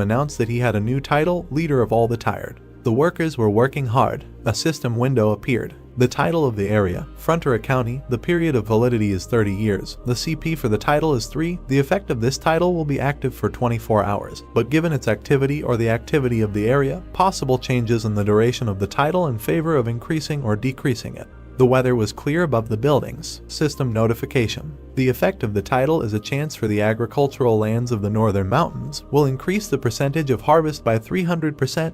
announced that he had a new title, Leader of All the Tired. The workers were working hard. A system window appeared. The title of the area, Frontera County, the period of validity is 30 years. The CP for the title is 3. The effect of this title will be active for 24 hours, but given its activity or the activity of the area, possible changes in the duration of the title in favor of increasing or decreasing it. The weather was clear above the buildings. System notification. The effect of the title is a chance for the agricultural lands of the northern mountains will increase the percentage of harvest by 300%,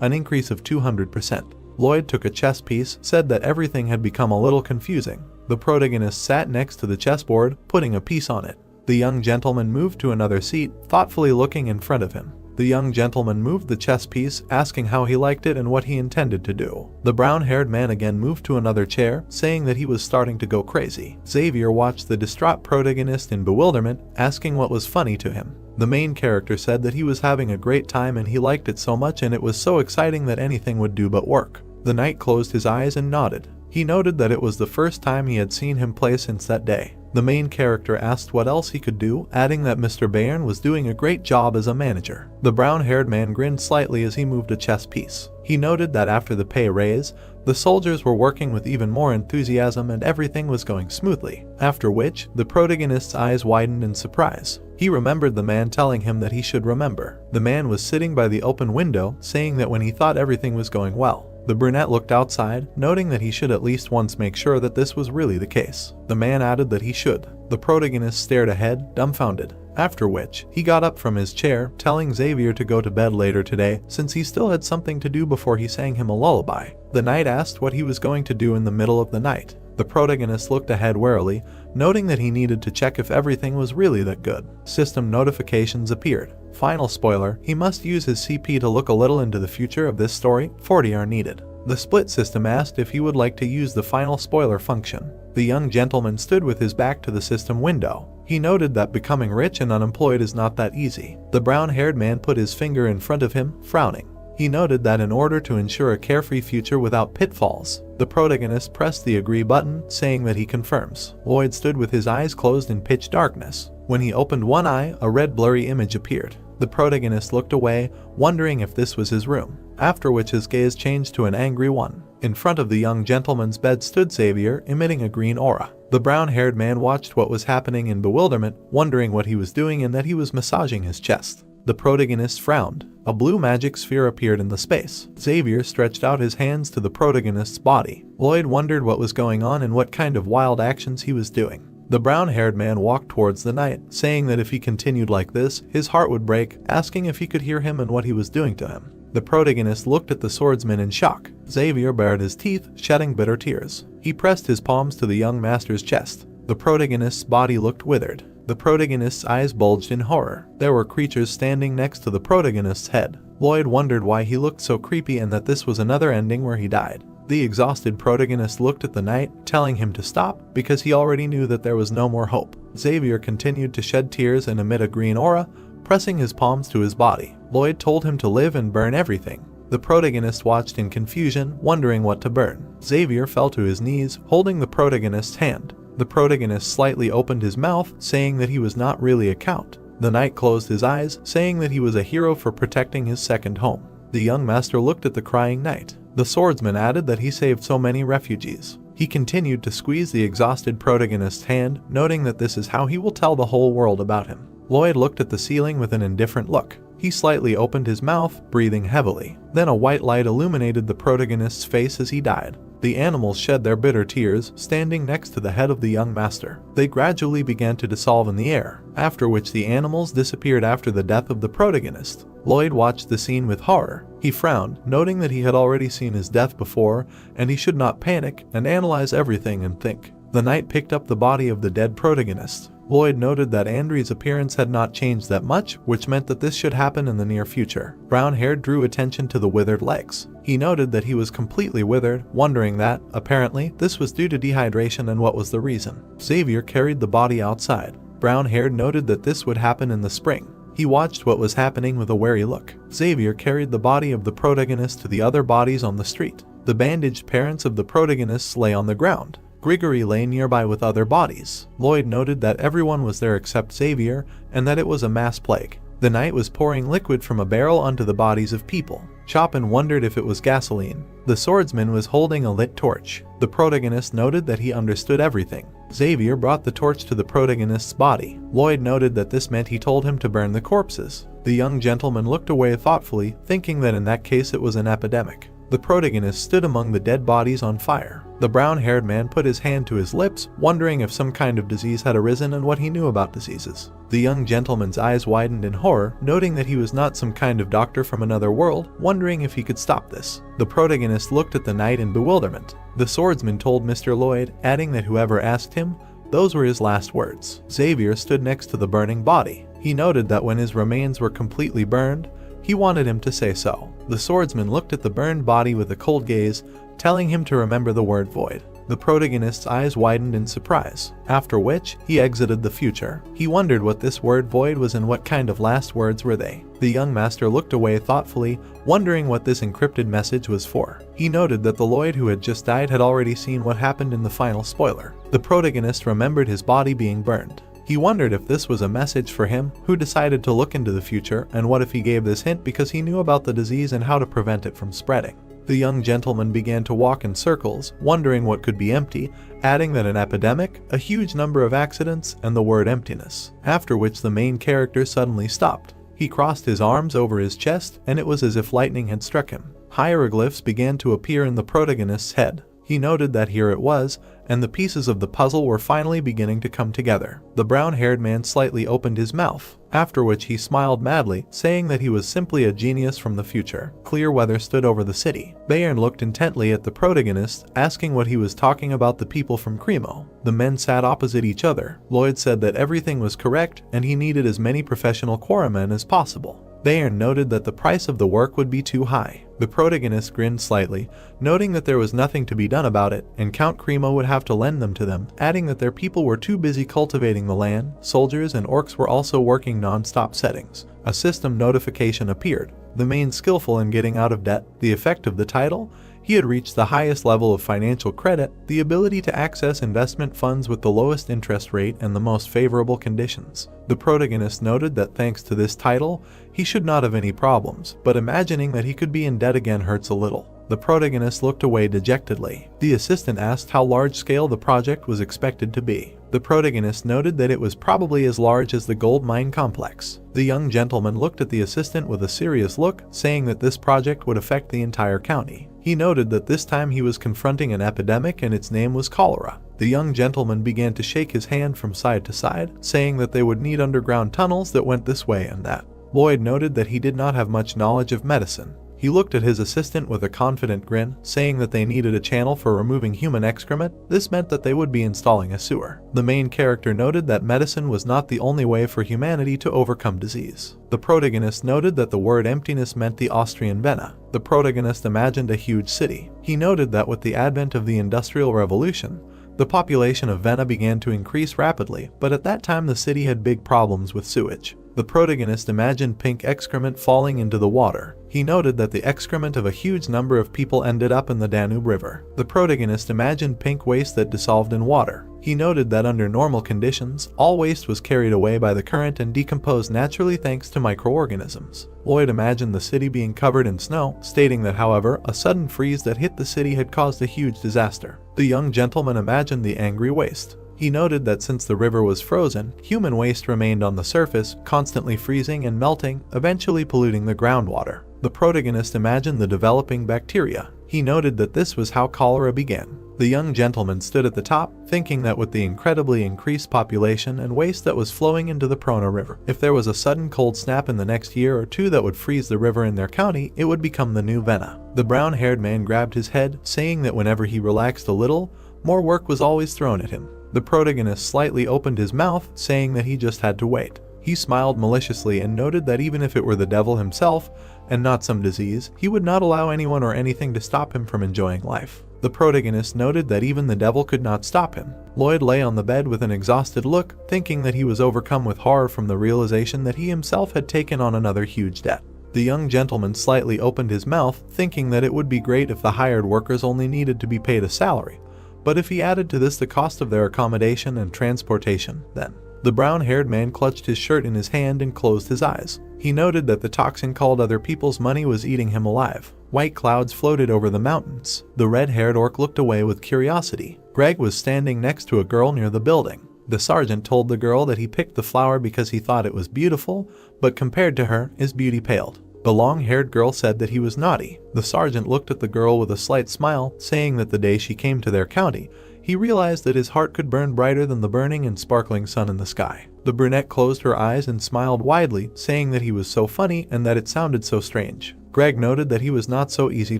an increase of 200%. Lloyd took a chess piece, said that everything had become a little confusing. The protagonist sat next to the chessboard, putting a piece on it. The young gentleman moved to another seat, thoughtfully looking in front of him. The young gentleman moved the chess piece, asking how he liked it and what he intended to do. The brown-haired man again moved to another chair, saying that he was starting to go crazy. Xavier watched the distraught protagonist in bewilderment, asking what was funny to him. The main character said that he was having a great time and he liked it so much and it was so exciting that anything would do but work. The knight closed his eyes and nodded. He noted that it was the first time he had seen him play since that day. The main character asked what else he could do, adding that Mr. Bayern was doing a great job as a manager. The brown-haired man grinned slightly as he moved a chess piece. He noted that after the pay raise, the soldiers were working with even more enthusiasm and everything was going smoothly, after which, the protagonist's eyes widened in surprise. He remembered the man telling him that he should remember. The man was sitting by the open window, saying that when he thought everything was going well. The brunette looked outside, noting that he should at least once make sure that this was really the case. The man added that he should. The protagonist stared ahead, dumbfounded. After which, he got up from his chair, telling Xavier to go to bed later today, since he still had something to do before he sang him a lullaby. The knight asked what he was going to do in the middle of the night. The protagonist looked ahead warily, noting that he needed to check if everything was really that good. System notifications appeared. Final spoiler, he must use his CP to look a little into the future of this story. 40 are needed. The split system asked if he would like to use the final spoiler function. The young gentleman stood with his back to the system window. He noted that becoming rich and unemployed is not that easy. The brown-haired man put his finger in front of him, frowning. He noted that in order to ensure a carefree future without pitfalls, the protagonist pressed the agree button, saying that he confirms. Lloyd stood with his eyes closed in pitch darkness. When he opened one eye, a red blurry image appeared. The protagonist looked away, wondering if this was his room, after which his gaze changed to an angry one. In front of the young gentleman's bed stood Xavier, emitting a green aura. The brown-haired man watched what was happening in bewilderment, wondering what he was doing and that he was massaging his chest. The protagonist frowned. A blue magic sphere appeared in the space. Xavier stretched out his hands to the protagonist's body. Lloyd wondered what was going on and what kind of wild actions he was doing. The brown-haired man walked towards the knight, saying that if he continued like this, his heart would break, asking if he could hear him and what he was doing to him. The protagonist looked at the swordsman in shock. Xavier bared his teeth, shedding bitter tears. He pressed his palms to the young master's chest. The protagonist's body looked withered. The protagonist's eyes bulged in horror. There were creatures standing next to the protagonist's head. Lloyd wondered why he looked so creepy and that this was another ending where he died. The exhausted protagonist looked at the knight, telling him to stop because he already knew that there was no more hope. Xavier continued to shed tears and emit a green aura, pressing his palms to his body. Lloyd told him to live and burn everything. The protagonist watched in confusion, wondering what to burn. Xavier fell to his knees, holding the protagonist's hand. The protagonist slightly opened his mouth, saying that he was not really a count. The knight closed his eyes, saying that he was a hero for protecting his second home. The young master looked at the crying knight. The swordsman added that he saved so many refugees. He continued to squeeze the exhausted protagonist's hand, noting that this is how he will tell the whole world about him. Lloyd looked at the ceiling with an indifferent look. He slightly opened his mouth, breathing heavily. Then a white light illuminated the protagonist's face as he died. The animals shed their bitter tears, standing next to the head of the young master. They gradually began to dissolve in the air, after which the animals disappeared after the death of the protagonist. Lloyd watched the scene with horror. He frowned, noting that he had already seen his death before, and he should not panic and analyze everything and think. The knight picked up the body of the dead protagonist. Lloyd noted that Andre's appearance had not changed that much, which meant that this should happen in the near future. Brown-haired drew attention to the withered legs. He noted that he was completely withered, wondering that, apparently, this was due to dehydration and what was the reason. Xavier carried the body outside. Brown-haired noted that this would happen in the spring. He watched what was happening with a wary look. Xavier carried the body of the protagonist to the other bodies on the street. The bandaged parents of the protagonists lay on the ground. Grigory lay nearby with other bodies. Lloyd noted that everyone was there except Xavier and that it was a mass plague. The knight was pouring liquid from a barrel onto the bodies of people. Chopin wondered if it was gasoline. The swordsman was holding a lit torch. The protagonist noted that he understood everything. Xavier brought the torch to the protagonist's body. Lloyd noted that this meant he told him to burn the corpses. The young gentleman looked away thoughtfully, thinking that in that case it was an epidemic. The protagonist stood among the dead bodies on fire. The brown-haired man put his hand to his lips, wondering if some kind of disease had arisen and what he knew about diseases. The young gentleman's eyes widened in horror, noting that he was not some kind of doctor from another world, wondering if he could stop this. The protagonist looked at the knight in bewilderment. The swordsman told Mr. Lloyd, adding that whoever asked him, those were his last words. Xavier stood next to the burning body. He noted that when his remains were completely burned, he wanted him to say so. The swordsman looked at the burned body with a cold gaze, telling him to remember the word void. The protagonist's eyes widened in surprise, after which he exited the future. He wondered what this word void was and what kind of last words were they. The young master looked away thoughtfully, wondering what this encrypted message was for. He noted that the Lloyd who had just died had already seen what happened in the final spoiler. The protagonist remembered his body being burned. He wondered if this was a message for him, who decided to look into the future, and what if he gave this hint because he knew about the disease and how to prevent it from spreading. The young gentleman began to walk in circles, wondering what could be empty, adding that an epidemic, a huge number of accidents, and the word emptiness. After which the main character suddenly stopped. He crossed his arms over his chest, and it was as if lightning had struck him. Hieroglyphs began to appear in the protagonist's head. He noted that here it was, and the pieces of the puzzle were finally beginning to come together. The brown-haired man slightly opened his mouth, after which he smiled madly, saying that he was simply a genius from the future. Clear weather stood over the city. Bayern looked intently at the protagonist, asking what he was talking about the people from Cremo. The men sat opposite each other. Lloyd said that everything was correct, and he needed as many professional quarrymen as possible. Bayern noted that the price of the work would be too high. The protagonist grinned slightly, noting that there was nothing to be done about it, and Count Cremo would have to lend them to them, adding that their people were too busy cultivating the land. Soldiers and orcs were also working non-stop settings. A system notification appeared. The main skillful in getting out of debt. The effect of the title? He had reached the highest level of financial credit, the ability to access investment funds with the lowest interest rate and the most favorable conditions. The protagonist noted that thanks to this title, he should not have any problems, but imagining that he could be in debt again hurts a little. The protagonist looked away dejectedly. The assistant asked how large-scale the project was expected to be. The protagonist noted that it was probably as large as the gold mine complex. The young gentleman looked at the assistant with a serious look, saying that this project would affect the entire county. He noted that this time he was confronting an epidemic and its name was cholera. The young gentleman began to shake his hand from side to side, saying that they would need underground tunnels that went this way and that. Lloyd noted that he did not have much knowledge of medicine. He looked at his assistant with a confident grin, saying that they needed a channel for removing human excrement. This meant that they would be installing a sewer. The main character noted that medicine was not the only way for humanity to overcome disease. The protagonist noted that the word emptiness meant the Austrian Vienna. The protagonist imagined a huge city. He noted that with the advent of the Industrial Revolution, the population of Vienna began to increase rapidly, but at that time the city had big problems with sewage. The protagonist imagined pink excrement falling into the water. He noted that the excrement of a huge number of people ended up in the Danube River. The protagonist imagined pink waste that dissolved in water. He noted that under normal conditions, all waste was carried away by the current and decomposed naturally thanks to microorganisms. Lloyd imagined the city being covered in snow, stating that however, a sudden freeze that hit the city had caused a huge disaster. The young gentleman imagined the angry waste. He noted that since the river was frozen, human waste remained on the surface, constantly freezing and melting, eventually polluting the groundwater. The protagonist imagined the developing bacteria. He noted that this was how cholera began. The young gentleman stood at the top, thinking that with the incredibly increased population and waste that was flowing into the Prona River, if there was a sudden cold snap in the next year or two that would freeze the river in their county, it would become the new Vienna. The brown-haired man grabbed his head, saying that whenever he relaxed a little, more work was always thrown at him. The protagonist slightly opened his mouth, saying that he just had to wait. He smiled maliciously and noted that even if it were the devil himself, and not some disease, he would not allow anyone or anything to stop him from enjoying life. The protagonist noted that even the devil could not stop him. Lloyd lay on the bed with an exhausted look, thinking that he was overcome with horror from the realization that he himself had taken on another huge debt. The young gentleman slightly opened his mouth, thinking that it would be great if the hired workers only needed to be paid a salary, but if he added to this the cost of their accommodation and transportation, then. The brown-haired man clutched his shirt in his hand and closed his eyes. He noted that the toxin called other people's money was eating him alive. White clouds floated over the mountains. The red-haired orc looked away with curiosity. Greg was standing next to a girl near the building. The sergeant told the girl that he picked the flower because he thought it was beautiful, but compared to her, his beauty paled. The long-haired girl said that he was naughty. The sergeant looked at the girl with a slight smile, saying that the day she came to their county, he realized that his heart could burn brighter than the burning and sparkling sun in the sky. The brunette closed her eyes and smiled widely, saying that he was so funny and that it sounded so strange. Greg noted that he was not so easy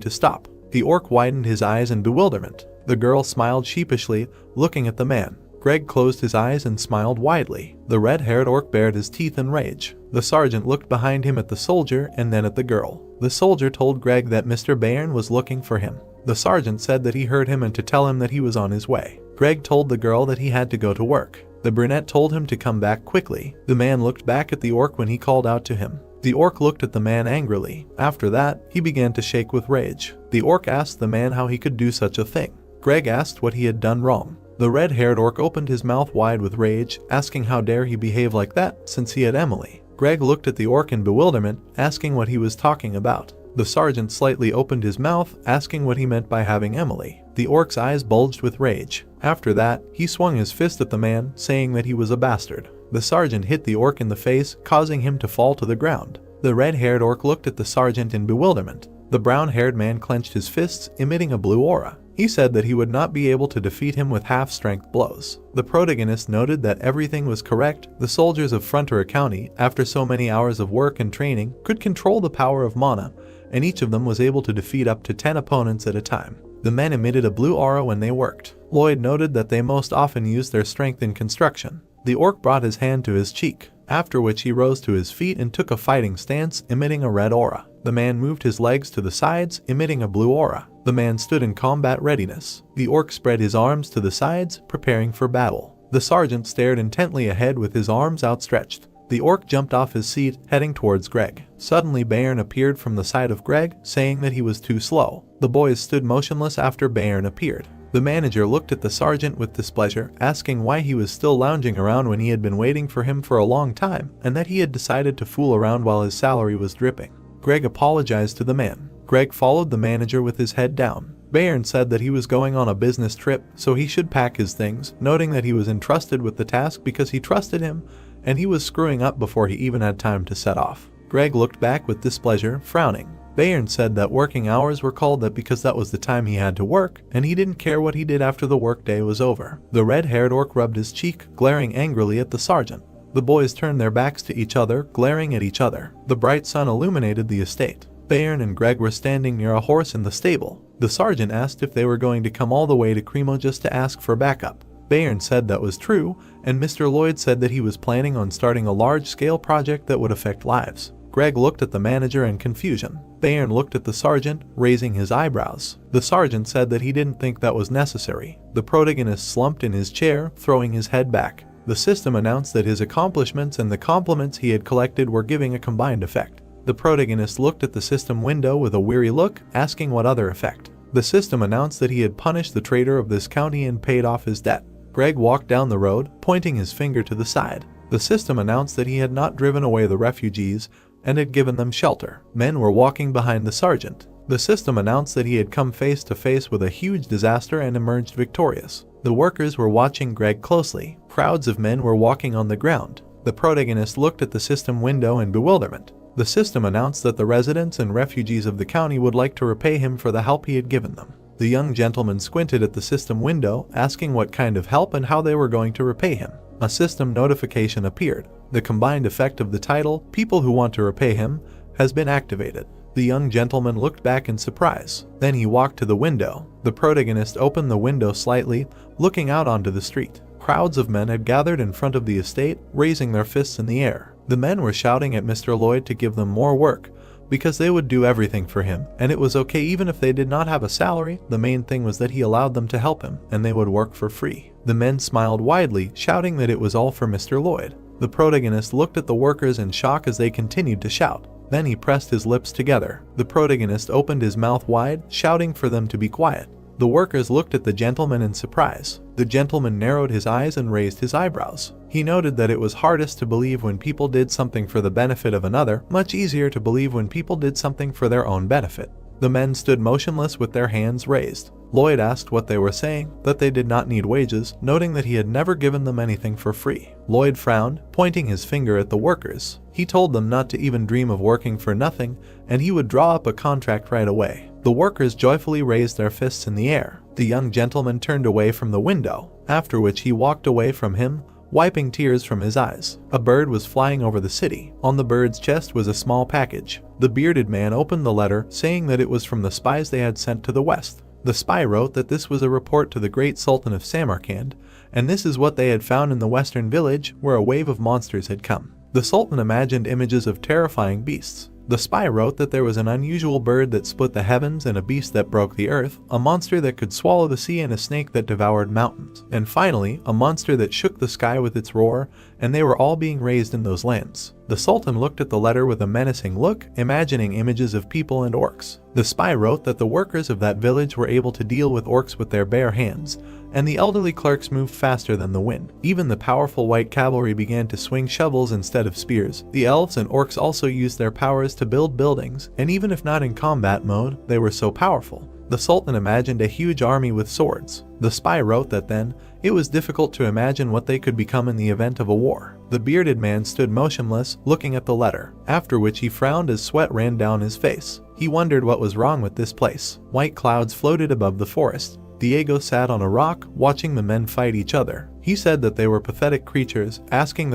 to stop. The orc widened his eyes in bewilderment. The girl smiled sheepishly, looking at the man. Greg closed his eyes and smiled widely. The red-haired orc bared his teeth in rage. The sergeant looked behind him at the soldier and then at the girl. The soldier told Greg that Mr. Bayern was looking for him. The sergeant said that he heard him and to tell him that he was on his way. Greg told the girl that he had to go to work. The brunette told him to come back quickly. The man looked back at the orc when he called out to him. The orc looked at the man angrily. After that, he began to shake with rage. The orc asked the man how he could do such a thing. Greg asked what he had done wrong. The red-haired orc opened his mouth wide with rage, asking how dare he behave like that since he had Emily. Greg looked at the orc in bewilderment, asking what he was talking about. The sergeant slightly opened his mouth, asking what he meant by having Emily. The orc's eyes bulged with rage. After that, he swung his fist at the man, saying that he was a bastard. The sergeant hit the orc in the face, causing him to fall to the ground. The red-haired orc looked at the sergeant in bewilderment. The brown-haired man clenched his fists, emitting a blue aura. He said that he would not be able to defeat him with half-strength blows. The protagonist noted that everything was correct. The soldiers of Frontera County, after so many hours of work and training, could control the power of mana, and each of them was able to defeat up to 10 opponents at a time. The men emitted a blue aura when they worked. Lloyd noted that they most often used their strength in construction. The orc brought his hand to his cheek, after which he rose to his feet and took a fighting stance, emitting a red aura. The man moved his legs to the sides, emitting a blue aura. The man stood in combat readiness. The orc spread his arms to the sides, preparing for battle. The sergeant stared intently ahead with his arms outstretched. The orc jumped off his seat, heading towards Greg. Suddenly Bayern appeared from the side of Greg, saying that he was too slow. The boys stood motionless after Bayern appeared. The manager looked at the sergeant with displeasure, asking why he was still lounging around when he had been waiting for him for a long time, and that he had decided to fool around while his salary was dripping. Greg apologized to the man. Greg followed the manager with his head down. Bayern said that he was going on a business trip, so he should pack his things, noting that he was entrusted with the task because he trusted him, and he was screwing up before he even had time to set off. Greg looked back with displeasure, frowning. Bayern said that working hours were called that because that was the time he had to work, and he didn't care what he did after the workday was over. The red-haired orc rubbed his cheek, glaring angrily at the sergeant. The boys turned their backs to each other, glaring at each other. The bright sun illuminated the estate. Bayern and Greg were standing near a horse in the stable. The sergeant asked if they were going to come all the way to Cremo just to ask for backup. Bayern said that was true, and Mr. Lloyd said that he was planning on starting a large-scale project that would affect lives. Greg looked at the manager in confusion. Bayern looked at the sergeant, raising his eyebrows. The sergeant said that he didn't think that was necessary. The protagonist slumped in his chair, throwing his head back. The system announced that his accomplishments and the compliments he had collected were giving a combined effect. The protagonist looked at the system window with a weary look, asking what other effect. The system announced that he had punished the traitor of this county and paid off his debt. Greg walked down the road, pointing his finger to the side. The system announced that he had not driven away the refugees and had given them shelter. Men were walking behind the sergeant. The system announced that he had come face to face with a huge disaster and emerged victorious. The workers were watching Greg closely. Crowds of men were walking on the ground. The protagonist looked at the system window in bewilderment. The system announced that the residents and refugees of the county would like to repay him for the help he had given them. The young gentleman squinted at the system window, asking what kind of help and how they were going to repay him. A system notification appeared. The combined effect of the title, "People Who Want to Repay Him," has been activated. The young gentleman looked back in surprise. Then he walked to the window. The protagonist opened the window slightly, looking out onto the street. Crowds of men had gathered in front of the estate, raising their fists in the air. The men were shouting at Mr. Lloyd to give them more work, because they would do everything for him, and it was okay even if they did not have a salary. The main thing was that he allowed them to help him, and they would work for free. The men smiled widely, shouting that it was all for Mr. Lloyd. The protagonist looked at the workers in shock as they continued to shout. Then he pressed his lips together. The protagonist opened his mouth wide, shouting for them to be quiet. The workers looked at the gentleman in surprise. The gentleman narrowed his eyes and raised his eyebrows. He noted that it was hardest to believe when people did something for the benefit of another, much easier to believe when people did something for their own benefit. The men stood motionless with their hands raised. Lloyd asked what they were saying, that they did not need wages, noting that he had never given them anything for free. Lloyd frowned, pointing his finger at the workers. He told them not to even dream of working for nothing, and he would draw up a contract right away. The workers joyfully raised their fists in the air. The young gentleman turned away from the window, after which he walked away from him, wiping tears from his eyes. A bird was flying over the city. On the bird's chest was a small package. The bearded man opened the letter, saying that it was from the spies they had sent to the west. The spy wrote that this was a report to the great Sultan of Samarkand, and this is what they had found in the western village where a wave of monsters had come. The Sultan imagined images of terrifying beasts. The spy wrote that there was an unusual bird that split the heavens and a beast that broke the earth, a monster that could swallow the sea and a snake that devoured mountains, and finally, a monster that shook the sky with its roar, and they were all being raised in those lands. The Sultan looked at the letter with a menacing look, imagining images of people and orcs. The spy wrote that the workers of that village were able to deal with orcs with their bare hands, and the elderly clerks moved faster than the wind. Even the powerful white cavalry began to swing shovels instead of spears. The elves and orcs also used their powers to build buildings, and even if not in combat mode, they were so powerful. The Sultan imagined a huge army with swords. The spy wrote that then, it was difficult to imagine what they could become in the event of a war. The bearded man stood motionless, looking at the letter, after which he frowned as sweat ran down his face. He wondered what was wrong with this place. White clouds floated above the forest. Diego sat on a rock, watching the men fight each other. He said that they were pathetic creatures, asking